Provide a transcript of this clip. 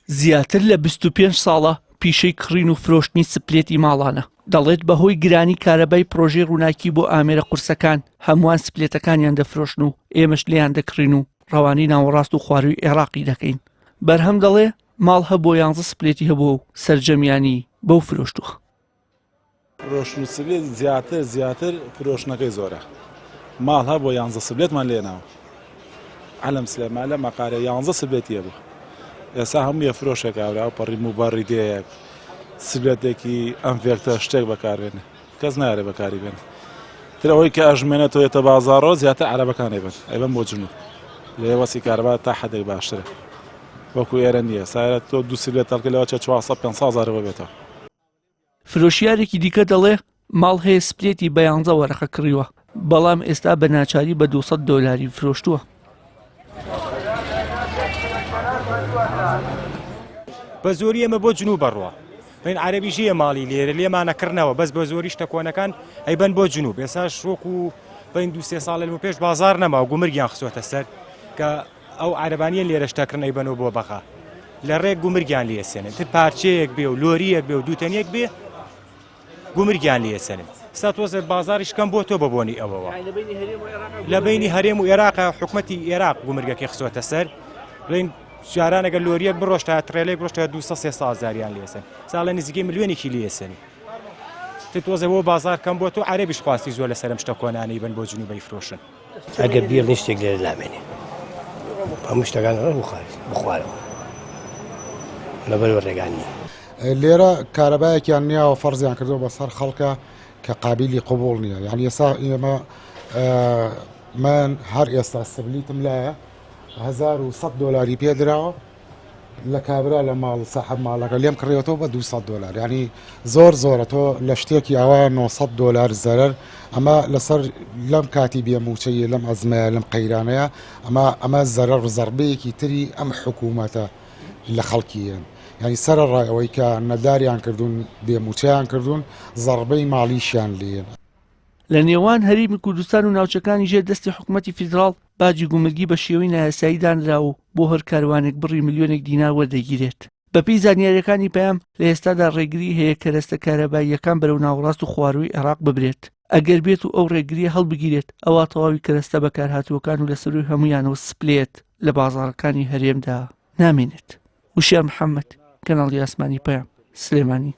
زیاتر لە 25 ساڵە پیشەی کڕین و فرۆشتنی سپلێتی ماڵانە. دەڵێت بەهۆی گرانی کارەبای پرۆژەی ڕووناکی بۆ ئامێرە قورسەکان هەمووان سپلێتەکانیان دەفرۆشن و ئێمەش لێیان دەکڕین و ڕەوانی ناوەڕاست و خواروی عێراقی دەکەین. بەرهەم دەڵێ ماڵ هەبوو 11 سپلێتی هەبوو و سەرجەمیانی بەو فرۆشتووە. فرۆشت و سپلێت زیاتر فرۆشتنەکەی زۆرە. ماڵ هەبوو 11 سپلێتمان لێناوە. عەلەم سلێمان لە مەقارە 11 سپلێتی هەبوو. ئێستا هەموو فرۆشێک ئاورا و پەڕی موبەڕیدەیەک سپلێتێکی ئەمڤێرتە شتێک بەکاربێنێ کەس نایەرێ بەکاری بێن. تر ئەوەی کە ئەژمێنێتەوە ئێتە بازاڕۆ زیاتر عەرەبەکان ئەیبەن بۆ جنوب لە ئێوەسی کارەبا تا حەدێک باشترە وەکو ئێرە نییە. سایرە تۆ دوو سپلێت هەڵکە لەوە 400-500 بێتەوە. فرۆشیارێکی دیکە دەڵێ ماڵ هەیە سپلێتی بە 11 وەرەقە کڕیوە، بەڵام ئێستا بە ناچاری بە 200 دۆلاری فرۆشتووە. بە زۆری ئەمە بۆ جنوب بڕوە. بین عەرەبیژیە ماڵی لێرە لێمانەکردنەوە بەس بە زۆری شتەکۆنەکان ئەیبەن بۆ جنوب. ئێستا شۆک و بین 2-3 ساڵ لەمە پێش بازار نەما و گومرگیان خسۆتە سەر کە ئەو عەرەبانیە لێرە شتەکردن ئەیبەنەوە بۆ بەخا لە ڕێک گومرگیان لێسێنن. تر پارچەیەک بێ و لۆریەک بێ و دووتەنیەک بێ گومرگیان لێسێنن. ئێستا تۆزە بازاریش کەم بۆ تۆ بەبوونی ئەوەوە. لە بینی هەرێم و عێراق حکومەتی عێراق گومرگەکەی خسۆتە سەر. جارانەگە لۆریەک بڕۆشتە ترێلێک بڕۆشتە 200-300 زاریان لێسن. ساڵە نزیکەی ملیۆنێکی لێسێنی. تۆزە بۆ بازار کەم بۆ تۆ عەرەبیش خواستی زۆر لە سەرم شتە کۆنانەی بن بۆ جنوبەی فرۆشن. ئەگەر بیر نیشتێک لێرە لامێنێ هەموو شتەکان بخوارەوە لەبەرەوە ڕێگان نییە. لێرە کارەبایەکیان نییە و فەرزیان کردەوە بەسەر خەڵکە کە قابلی قبوڵ نییە. یعنی ئێستا ئێمە من هەر ئێستا سپلیتم لایە 1100 دۆلاری پێدراوە لە کابرا لە ماڵ ساحب ماڵەکە لێم کڕێتەوە بە 200 دۆلار. ینی زۆرە تۆ لە شتێکی ئەوە 900 دۆلار زەرەر. ئەمە لەسەر لەم کاتی بێموچەیە لەم ئەزمەیە لەم قەیرانەیە ئەمە زەرەر زەربەیەکی تری ئەم حکوومەتە لە خەڵکیەن. ینی سەرڕای ئەوەی کە نەداریان کردوون بێموچەیان کردوون زەربەی ماڵیشیان لێن. لە نێوان هەرێمی کوردستان و ناوچەکانی ژێر دەستی حکوومەتی فیدراڵ باجی گومرگی بە شێوەی نایاسایی دانرا و بۆ هەر کاروانێک بڕی ملیۆنێک دینار وەردەگیرێت. بەپێی زانیاریەکانی پێیان لە ئێستادا ڕێگری هەیە کەرەستە کارەباییەکان بەرەو ناوەڕاست و خواروی عێراق ببرێت. ئەگەر بێت و ئەو ڕێگریە هەڵبگیرێت ئەوە تەواوی کەرەستە بەکارهاتووەکان و لەسەروی هەمویانەوە سپلێت لە بازاڕەکانی هەرێمدا نامێنێت. وشیار محەممەد، کەناڵی ئاسمانی پەیام، سلێمانی.